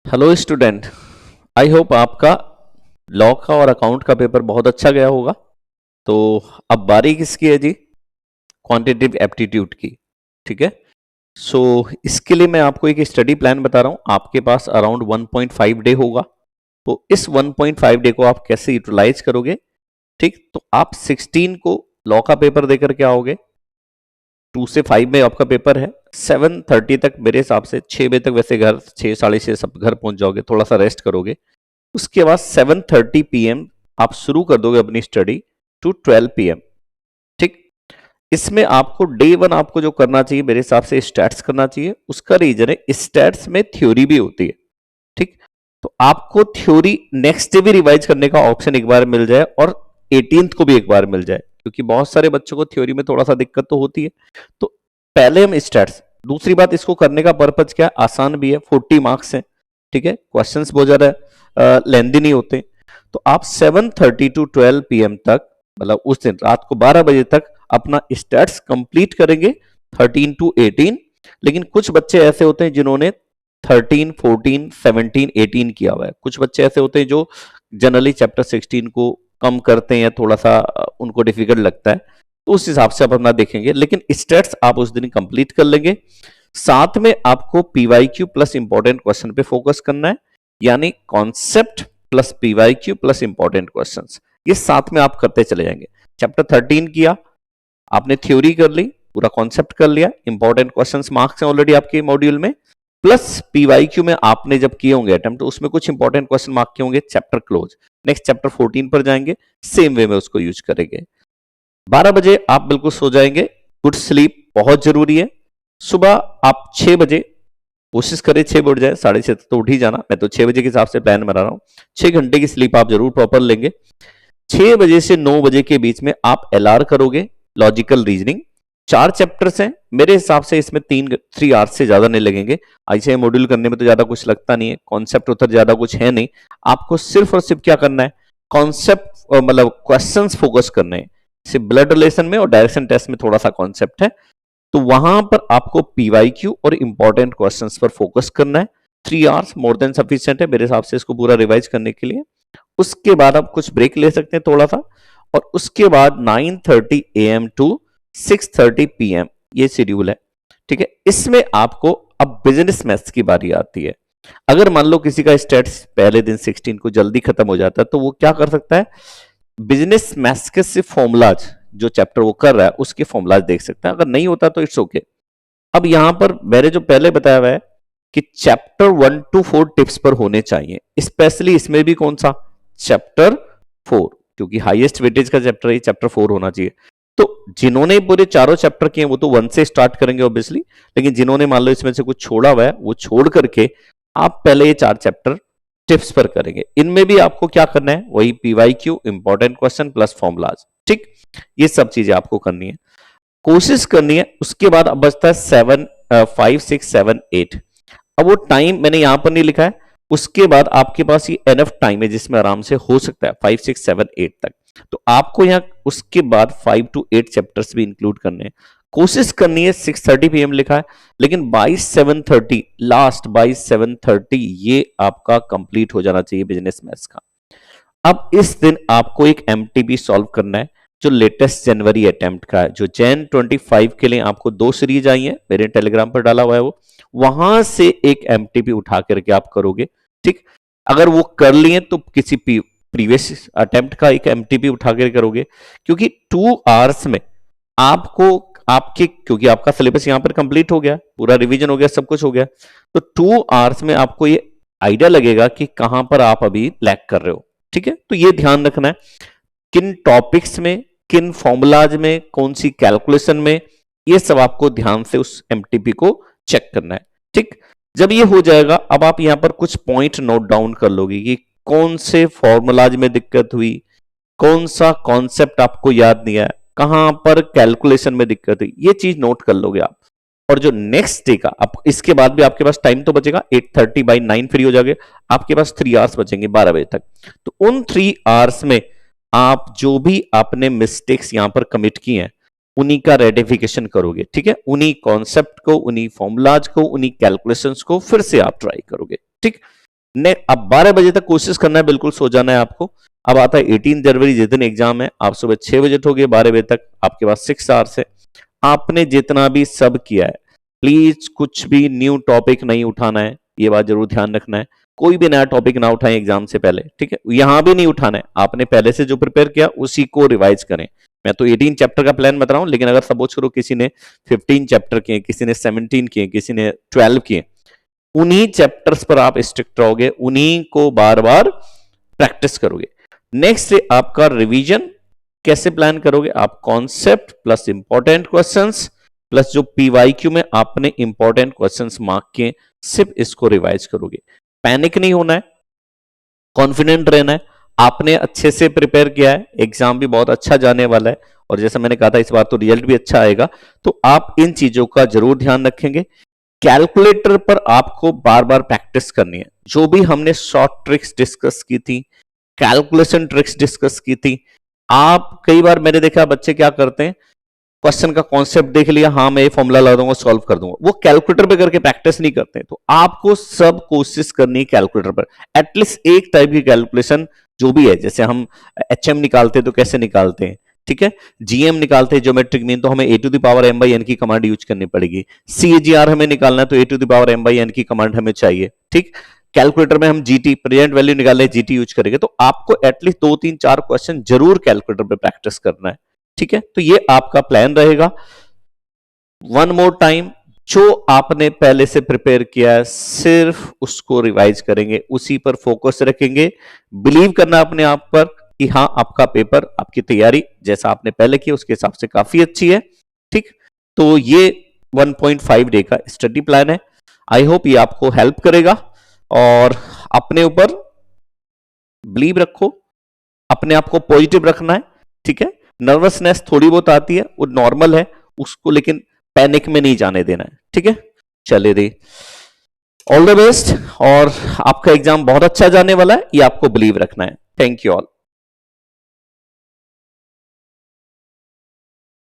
Hello student. I hope आपका law का और अकाउंट का पेपर बहुत अच्छा गया होगा। तो अब बारी किसकी है जी? क्वांटिटेटिव एप्टीट्यूड की। ठीक है। सो इसके लिए मैं आपको एक स्टडी प्लान बता रहा हूं। आपके पास अराउंड 1.5 डे होगा। तो इस 1.5 डे को आप कैसे यूटिलाइज करोगे? ठीक, तो आप 16 को लॉ का पेपर देकर के आओगे। 2 से 5 में आपका पेपर है। 7:30 तक मेरे हिसाब से 6 बजे तक वैसे घर 6 साढ़े 6 सब घर पहुंच जाओगे, थोड़ा सा रेस्ट करोगे। उसके बाद 7:30 पीएम आप शुरू कर दोगे अपनी स्टडी टू 12 पीएम। ठीक। इसमें आपको डे वन आपको जो करना चाहिए मेरे हिसाब से स्टैट्स करना चाहिए। उसका रीजन है स्टैट्स में थ्योरी भी होती है। ठीक। तो आपको थ्योरी नेक्स्ट डे भी रिवाइज करने का ऑप्शन एक बार मिल जाए और 18th को भी एक बार मिल जाए, क्योंकि बहुत सारे बच्चों को थ्योरी में थोड़ा सा दिक्कत तो होती है। तो पहले हम स्टैट्स। दूसरी बात, इसको करने का पर्पज क्या है? आसान भी है, 40 मार्क्स है। ठीक है, क्वेश्चंस बहुत ज्यादा लेंदी नहीं होते। तो आप 7:30 टू 12 पीएम तक, मतलब उस दिन रात को 12 बजे तक अपना स्टैट्स कंप्लीट करेंगे 13 टू 18। लेकिन कुछ बच्चे ऐसे होते हैं जिन्होंने 13, 14, 17, 18 किया हुआ है। कुछ बच्चे ऐसे होते हैं जो जनरली चैप्टर 16 को कम करते हैं, थोड़ा सा उनको डिफिकल्ट लगता है। तो उस हिसाब से आप अपना देखेंगे, लेकिन स्टेट्स आप उस दिन कंप्लीट कर लेंगे। साथ में आपको पीवाईक्यू प्लस इंपॉर्टेंट क्वेश्चन पे फोकस करना है, यानी concept plus PYQ plus important questions, ये साथ में आप करते चले जाएंगे। चैप्टर 13 किया आपने, थ्योरी कर ली, पूरा कॉन्सेप्ट कर लिया, इंपॉर्टेंट क्वेश्चंस मार्क्स हैं ऑलरेडी आपके मॉड्यूल में, प्लस पीवाईक्यू में आपने जब किए होंगे अटेम्प्ट, तो उसमें कुछ इंपॉर्टेंट क्वेश्चन मार्क किए होंगे। Chapter close. नेक्स्ट चैप्टर 14 पर जाएंगे, सेम वे में उसको यूज करेंगे। 12 बजे आप बिल्कुल सो जाएंगे। गुड स्लीप बहुत जरूरी है। सुबह आप 6 बजे कोशिश करें 6 बजे उठ जाए, 6:30 तो उठ ही जाना। मैं तो 6 बजे के हिसाब से प्लान बना रहा हूं। 6 घंटे की स्लीप आप जरूर प्रॉपर लेंगे। 6 बजे से 9 बजे के बीच में आप एलआर करोगे, लॉजिकल रीजनिंग। 4 चैप्टर्स हैं मेरे हिसाब से, इसमें 3 आवर्स से ज्यादा नहीं लगेंगे। ऐसे मॉड्यूल करने में तो ज्यादा कुछ लगता नहीं है, कॉन्सेप्ट उधर ज्यादा कुछ है नहीं। आपको सिर्फ और सिर्फ क्या करना है? कॉन्सेप्ट, मतलब क्वेश्चंस फोकस करने हैं। सिर्फ ब्लड रिलेशन में और डायरेक्शन टेस्ट में थोड़ा सा कॉन्सेप्ट है, तो वहां पर आपको पीवाईक्यू और इंपॉर्टेंट क्वेश्चंस पर फोकस करना है। 3 आवर्स मोर देन सफिशिएंट है मेरे हिसाब से इसको पूरा रिवाइज करने के लिए। उसके बाद आप कुछ ब्रेक ले सकते हैं थोड़ा सा, और उसके बाद 9:30 AM टू 6:30 PM ये शेड्यूल है। ठीक है, इसमें आपको अब बिजनेस मैथ्स की बारी आती है। अगर मान लो किसी का स्टेट्स पहले दिन 16 को जल्दी खत्म हो जाता है, तो वो क्या कर सकता है? बिजनेस मैथ्स के सिर्फ फॉर्मूलाज, जो चैप्टर वो कर रहा है उसके फॉर्मूलाज देख सकते हैं। अगर नहीं होता तो इट्स ओके। अब यहां पर मैंने जो पहले बताया हुआ है कि चैप्टर 1 to 4 टिप्स पर होने चाहिए, स्पेशली इसमें भी कौन सा? चैप्टर 4, क्योंकि हाईएस्ट वेटेज का चैप्टर है, चैप्टर 4 होना चाहिए। तो जिन्होंने पूरे चारों चैप्टर किए वो तो 1 से स्टार्ट करेंगे ऑब्वियसली, लेकिन जिन्होंने मान लो इसमें से कुछ छोड़ा हुआ है वो छोड़ करके आप पहले ये 4 चैप्टर टिप्स पर करेंगे। इनमें भी आपको क्या करना है? वही PYQ, important question plus formulas. ठीक, ये सब चीजें आपको करनी है, कोशिश करनी है। उसके बाद अब बचता है 7, 5, 6, 7, 8। अब वो टाइम मैंने यहां पर नहीं लिखा है। उसके बाद आपके पास ये एनफ टाइम है जिसमें आराम से हो सकता है 5, 6, 7, 8 तक। तो आपको यहाँ उसके बाद 5 to 8 चैप्टर्स भी इंक्लूड करने हैं। कोशिश करनी है 6:30 PM लिखा है, लेकिन बाई 7:30, लास्ट बाई 7:30 ये आपका कंप्लीट हो जाना चाहिए बिजनेस मैथ्स का। अब इस दिन आपको एक एमटीपी सॉल्व करना है, जो लेटेस्ट जनवरी अटेम्प्ट का है, जो जैन 25 के लिए आपको 2 सीरीज आई है, मेरे टेलीग्राम पर डाला हुआ है वो। वहां से एक एमटीपी उठा करके आप करोगे। ठीक, अगर वो कर लिए तो किसी प्रीवियस अटेम्प्ट का एक एमटीपी उठा कर करोगे, क्योंकि 2 आवर्स में आपको आपके, क्योंकि आपका सिलेबस यहां पर कंप्लीट हो गया, पूरा रिवीजन हो गया, सब कुछ हो गया, तो 2 आवर्स में आपको ये आइडिया लगेगा कि कहां पर आप अभी लैग कर रहे हो। ठीक है, तो ये ध्यान रखना है किन टॉपिक्स में, किन फॉर्मूलाज में, कौन सी कैलकुलेशन में, ये सब आपको ध्यान से उस एमटीपी को चेक करना है। ठीक, जब ये हो जाएगा, अब आप यहां पर कुछ पॉइंट नोट डाउन कर लोगे कि कौन से फॉर्मूलाज में दिक्कत हुई, कौन सा कॉन्सेप्ट आपको याद नहीं आया, कहां पर कैलकुलेशन में दिक्कत हुई, ये चीज नोट कर लोगे आप। और जो नेक्स्ट डे का, आप इसके बाद भी आपके पास टाइम तो बचेगा, 8:30 बाई 9 फ्री हो जाओगे, आपके पास 3 आवर्स बचेंगे 12 बजे तक। तो उन 3 आवर्स में आप जो भी आपने मिस्टेक्स यहां पर कमिट की हैं उन्हीं का रेटिफिकेशन करोगे। ठीक है, उन्हीं कॉन्सेप्ट को, उन्हीं फॉर्मूलाज को, उन्हीं कैलकुलेशंस को फिर से आप ट्राई करोगे। ठीक, ने अब 12 बजे तक कोशिश करना है, बिल्कुल सो जाना है आपको। अब आता है 18 जनवरी, जिस दिन एग्जाम है, आप सुबह 6 बजे उठोगे, 12 बजे तक आपके पास 6 आवर्स है। आपने जितना भी सब किया है, प्लीज कुछ भी न्यू टॉपिक नहीं उठाना है, ये बात जरूर ध्यान रखना है। कोई भी नया टॉपिक ना उठाएं एग्जाम से पहले, ठीक है। यहां भी नहीं उठाना है, आपने पहले से जो प्रिपेयर किया उसी को रिवाइज करें। मैं तो 18 चैप्टर का प्लान बता रहा हूं, लेकिन अगर सपोज करो किसी ने 15 चैप्टर किए, किसी ने 17 किए, किसी ने 12 किए, उन्हीं चैप्टर्स पर आप स्ट्रिक्ट रहोगे, उन्हीं को बार बार प्रैक्टिस करोगे। नेक्स्ट आपका रिवीजन कैसे प्लान करोगे? आप concept plus important questions plus जो पीवाईक्यू में आपने इंपॉर्टेंट क्वेश्चंस मार्क किए, सिर्फ इसको रिवाइज करोगे। पैनिक नहीं होना है, कॉन्फिडेंट रहना है। आपने अच्छे से प्रिपेयर किया है, एग्जाम भी बहुत अच्छा जाने वाला है, और जैसा मैंने कहा था इस बार तो रिजल्ट भी अच्छा आएगा। तो आप इन चीजों का जरूर ध्यान रखेंगे। कैलकुलेटर पर आपको बार बार प्रैक्टिस करनी है। जो भी हमने शॉर्ट ट्रिक्स डिस्कस की थी, कैलकुलेशन ट्रिक्स डिस्कस की थी, आप कई बार मैंने देखा बच्चे क्या करते हैं, क्वेश्चन का कॉन्सेप्ट देख लिया, हाँ मैं ये फॉर्मूला लगा दूंगा, सॉल्व कर दूंगा, वो कैलकुलेटर पे करके प्रैक्टिस नहीं करते। तो आपको सब कोशिश करनी है कैलकुलेटर पर, एटलीस्ट एक टाइप की कैलकुलेशन जो भी है। जैसे हम एचएम निकालते हैं तो कैसे निकालते हैं, ठीक है। जीएम निकालते हैं, ज्योमेट्रिक मीन, तो हमें a to the power m by n की कमांड यूज करनी पड़ेगी। सीएजीआर हमें निकालना है तो a to the power m by n की कमांड हमें चाहिए, ठीक। कैलकुलेटर में हम जीटी प्रेजेंट वैल्यू निकालने जीटी यूज करेंगे। तो आपको एटलीस्ट 2 3 4 क्वेश्चन जरूर कैलकुलेटर पे प्रैक्टिस करना है, ठीक है। तो ये आपका प्लान रहेगा। वन मोर टाइम, जो आपने पहले से प्रिपेयर किया है सिर्फ उसको रिवाइज करेंगे, उसी पर फोकस रखेंगे। बिलीव करना अपने आप पर कि हाँ आपका पेपर, आपकी तैयारी जैसा आपने पहले की उसके हिसाब से काफी अच्छी है, ठीक। तो ये 1.5 डे का स्टडी प्लान है। आई होप ये आपको हेल्प करेगा, और अपने ऊपर बिलीव रखो, अपने आप को पॉजिटिव रखना है, ठीक है। नर्वसनेस थोड़ी बहुत आती है, वो नॉर्मल है, उसको लेकिन पैनिक में नहीं जाने देना है, ठीक है। चलिए दी, ऑल द बेस्ट, और आपका एग्जाम बहुत अच्छा जाने वाला है, ये आपको बिलीव रखना है। Thank you all.